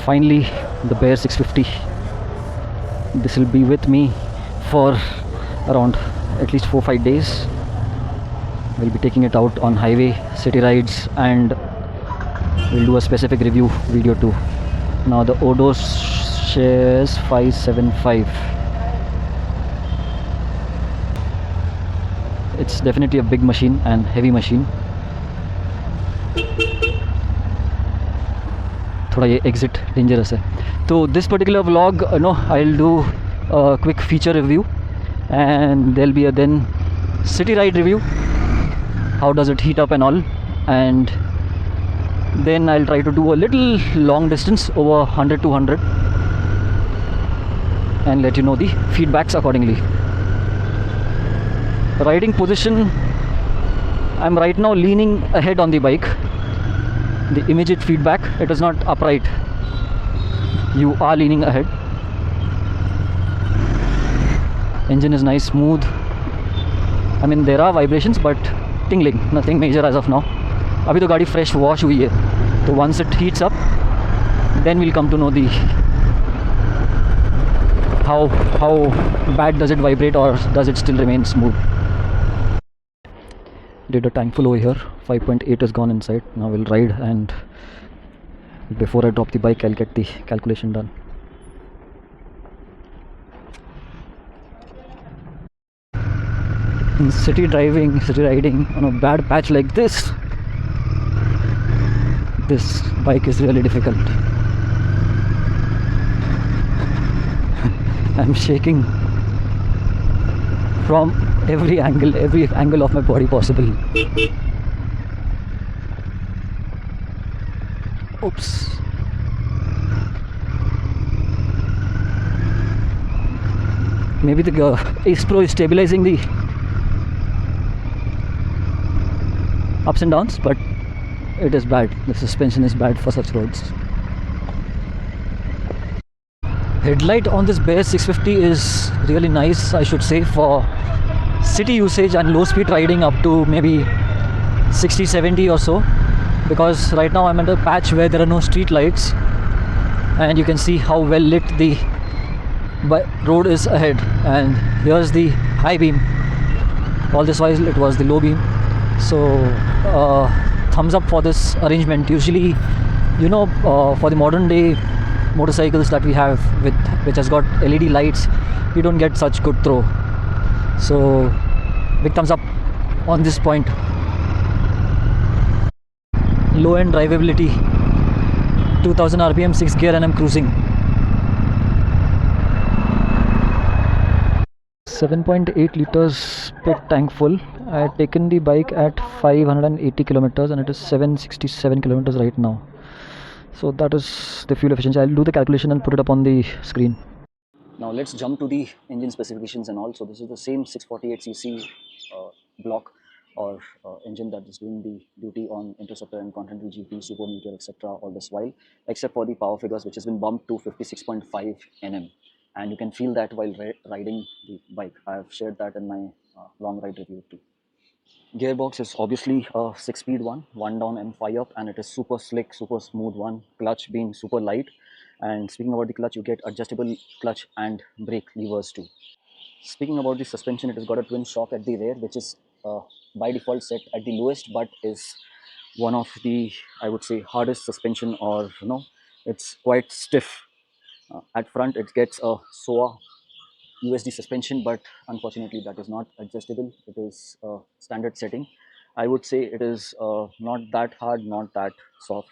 Finally, the Bear 650. This will be with me for around at least 4-5 days. We'll be taking it out on highway, city rides, and we'll do a specific review video too. Now the Odo shares 575. It's definitely a big machine and heavy machine. थोड़ा ये exit dangerous है. So this particular vlog, I'll do a quick feature review, and there'll be a then city ride review. How does it heat up and all, and then I'll try to do a little long distance over 100 to 100 and let you know the feedbacks accordingly. Riding position, I'm right now leaning ahead on the bike. The immediate feedback, it is not upright, you are leaning ahead. Engine is nice, smooth. I mean, there are vibrations but tingling, nothing major as of now. अभी तो गाड़ी fresh wash हुई है, तो once it heats up, then we'll come to know the how bad does it vibrate, or does it still remain smooth. Did a tank full over here. 5.8 is gone inside. Now we'll ride, and before I drop the bike, I'll get the calculation done. In city riding on a bad patch like this bike is really difficult. I'm shaking from every angle of my body possible. Oops. Maybe the Ace Pro is stabilizing the ups and downs, but it is bad. The suspension is bad for such roads. Headlight on this Bear 650 is really nice, I should say, for city usage and low speed riding up to maybe 60-70 or so, because right now I'm at a patch where there are no street lights, and you can see how well lit the road is ahead. And here's the high beam. All this while it was the low beam. So thumbs up for this arrangement. Usually, for the modern day motorcycles that we have which has got LED lights, we don't get such good throw. So big thumbs up on this point. Low end drivability, 2000 rpm, 6 gear, and I'm cruising. 7.8 liters pit tank full. I had taken the bike at 580 kilometers and it is 767 kilometers right now. So that is the fuel efficiency. I'll do the calculation and put it up on the screen. Now let's jump to the engine specifications and all. So this is the same 648cc block or engine that is doing the duty on Interceptor and Continental GT, Super Meteor, etc. all this while, except for the power figures, which has been bumped to 56.5 Nm. And you can feel that while riding the bike. I have shared that in my long ride review too. Gearbox is obviously a 6-speed one down and 5 up, and it is super slick, super smooth one. Clutch being super light, and speaking about the clutch, you get adjustable clutch and brake levers too. Speaking about the suspension, it has got a twin shock at the rear, which is by default set at the lowest, but is one of the, I would say, hardest suspension, or it's quite stiff. At front it gets a SOA USD suspension, but unfortunately that is not adjustable. It is a standard setting. I would say it is not that hard, not that soft.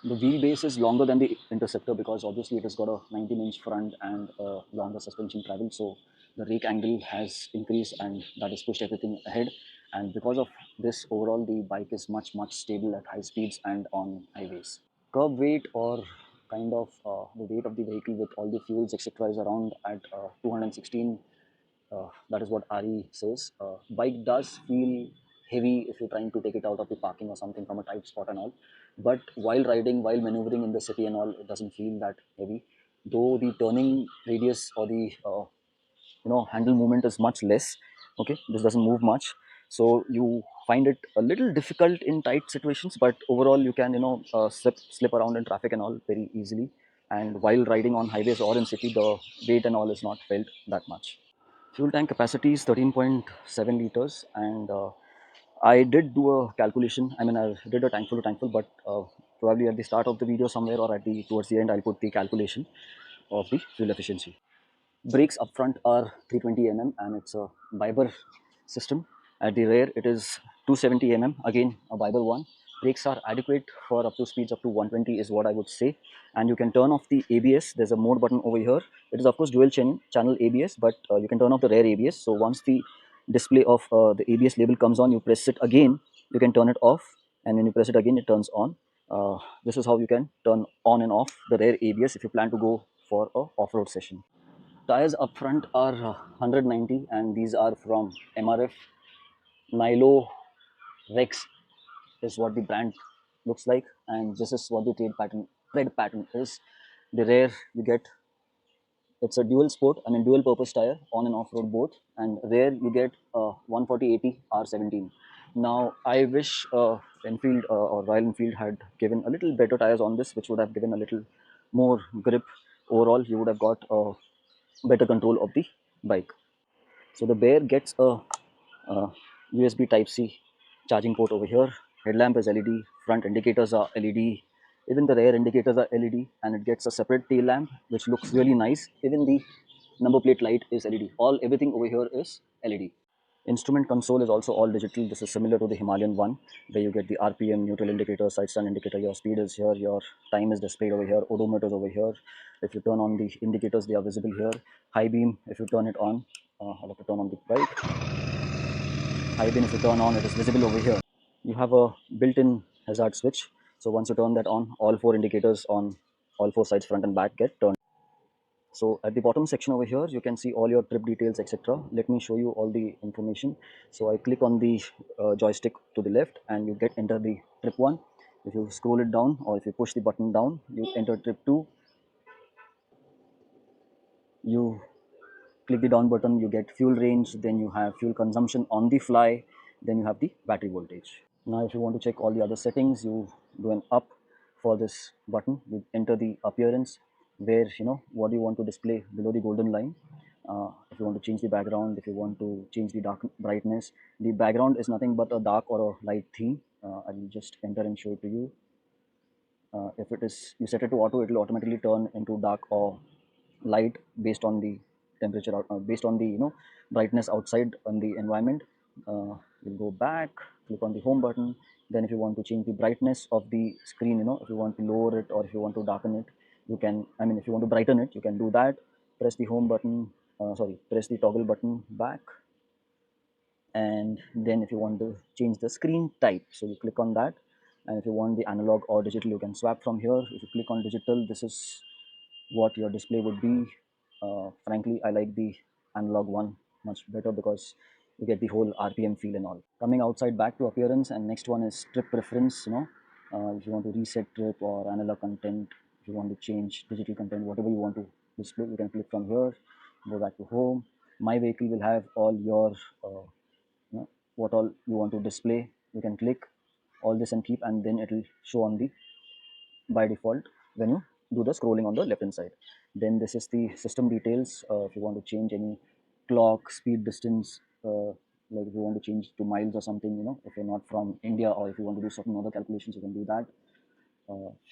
The wheelbase is longer than the Interceptor because obviously it has got a 19-inch front and a longer suspension travel, so the rake angle has increased and that has pushed everything ahead. And because of this, overall the bike is much stable at high speeds and on highways. Curb weight, or kind of the weight of the vehicle with all the fuels etc. is around at 216. That is what RE says. Bike does feel heavy if you're trying to take it out of the parking or something from a tight spot and all, but while riding, while maneuvering in the city and all, it doesn't feel that heavy, though the turning radius or the handle movement is much less. Okay, this doesn't move much, so you find it a little difficult in tight situations, but overall you can slip around in traffic and all very easily. and while riding on highways or in city, the weight and all is not felt that much. Fuel tank capacity is 13.7 liters, and I did do a calculation. I mean, I did a tankful to tankful, but probably at the start of the video somewhere or at the towards the end, I'll put the calculation of the fuel efficiency. Brakes up front are 320 mm and it's a Biber system. At the rear, it is 270 mm, again a Biber one. Brakes are adequate for up to speeds up to 120 is what I would say. And you can turn off the ABS. There's a mode button over here. It is of course dual channel ABS, but you can turn off the rear ABS. So once the display of the ABS label comes on, you press it again, you can turn it off, and when you press it again, it turns on. This is how you can turn on and off the rear ABS if you plan to go for a off-road session. Tires up front are 190 and these are from MRF. Nilo Rex is what the brand looks like, and this is what the tread pattern is. The rear you get, it's a dual sport, I mean dual purpose tire, on and off road both, and rear you get 140/80 R17. Now I wish Enfield or Royal Enfield had given a little better tires on this, which would have given a little more grip. Overall, you would have got better control of the bike. So the Bear gets a USB Type C charging port over here. Headlamp is LED, front indicators are LED, even the rear indicators are LED, and it gets a separate tail lamp which looks really nice. Even the number plate light is LED. Everything over here is LED. Instrument console is also all digital. This is similar to the Himalayan one, where you get the RPM, neutral indicator, side stand indicator, your speed is here, your time is displayed over here, odometer is over here. If you turn on the indicators, they are visible here. High beam, if you turn it on, I'll have to turn on the bike. High beam, if you turn on, it is visible over here. You have a built-in hazard switch. So once you turn that on, all four indicators on all four sides, front and back, get turned. So at the bottom section over here, you can see all your trip details, etc. Let me show you all the information. So I click on the joystick to the left and you get enter the trip 1. If you scroll it down or if you push the button down, you enter trip 2. You click the down button, you get fuel range, then you have fuel consumption on the fly, then you have the battery voltage. Now if you want to check all the other settings, you do an up for this button. You enter the appearance, where what you want to display below the golden line. If you want to change the background, if you want to change the dark brightness, the background is nothing but a dark or a light theme. I will just enter and show it to you. If it is, you set it to auto, it will automatically turn into dark or light based on the temperature, based on the brightness outside on the environment. We'll go back, click on the home button. Then if you want to change the brightness of the screen, if you want to lower it or if you want to darken it, you can, I mean if you want to brighten it, you can do that. Press the home button, press the toggle button back. And then if you want to change the screen type, so you click on that, and if you want the analog or digital, you can swap from here. If you click on digital, this is what your display would be. Frankly, I like the analog one much better because you get the whole RPM feel and all. Coming outside, back to appearance, and next one is trip preference. If you want to reset trip or analog content, if you want to change digital content, whatever you want to display, you can click from here. Go back to home. My vehicle will have all your what all you want to display. You can click all this and keep, and then it will show on the by default when you do the scrolling on the left hand side. Then this is the system details. If you want to change any clock, speed, distance, like if you want to change to miles or something, if you're not from India, or if you want to do certain other calculations, you can do that.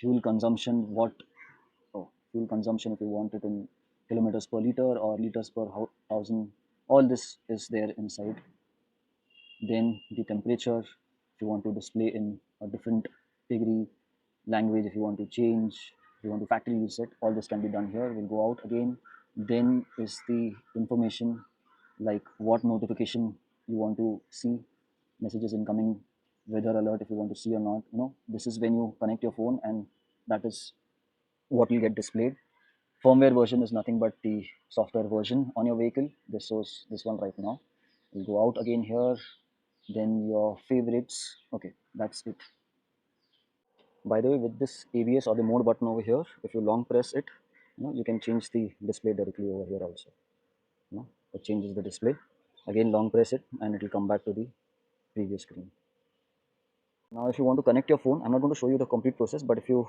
Fuel consumption, fuel consumption, if you want it in kilometers per liter or liters per thousand, all this is there inside. Then the temperature, if you want to display in a different degree, language, if you want to change, if you want to factory reset, all this can be done here. We'll go out again. Then is the information, like what notification you want to see, messages incoming, weather alert if you want to see or not. This is when you connect your phone, and that is what will get displayed. Firmware version is nothing but the software version on your vehicle. This shows this one right now. We'll go out again here. Then your favorites. Okay, that's it. By the way, with this ABS or the mode button over here, if you long press it, you can change the display directly over here also. It changes the display. Again, long press it and it will come back to the previous screen. Now if you want to connect your phone, I'm not going to show you the complete process, but if you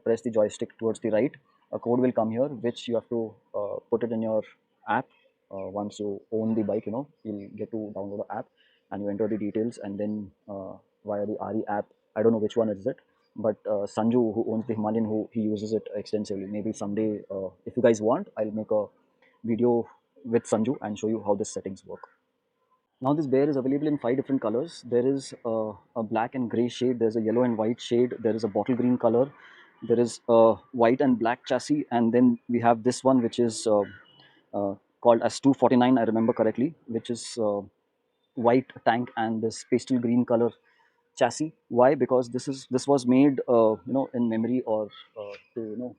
press the joystick towards the right, a code will come here which you have to put it in your app. Once you own the bike, you'll get to download the app, and you enter the details, and then via the RE app, I don't know which one is it, but Sanju, who owns the Himalayan, who he uses it extensively. Maybe someday, if you guys want, I'll make a video with Sanju and show you how the settings work. Now this bear is available in 5 different colors. There is a black and gray shade, there's a yellow and white shade, there is a bottle green color, there is a white and black chassis, and then we have this one which is called as 249, I remember correctly, which is white tank and this pastel green color chassis. Why? Because this was made in memory, or to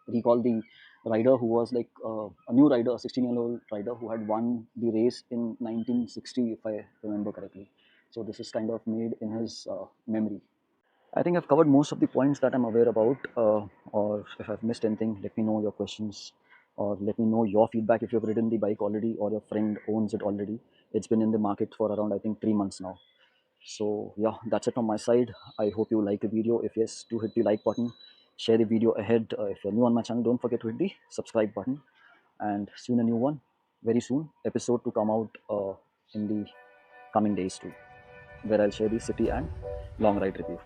recall the rider who was like a new rider, a 16-year-old rider who had won the race in 1960, if I remember correctly. So this is kind of made in his memory. I think I've covered most of the points that I'm aware about, or if I've missed anything, let me know your questions, or let me know your feedback if you've ridden the bike already or your friend owns it already. It's been in the market for around, I think, 3 months now. So yeah, that's it from my side. I hope you like the video. If yes, do hit the like button, share the video ahead. If you're new on my channel, don't forget to hit the subscribe button, and soon a new one, very soon, episode to come out in the coming days too, where I'll share the city and long ride review.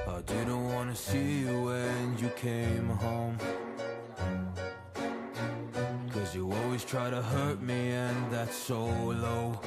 I didn't wanna see you when you came home, 'cause you always try to hurt me, and that's so low.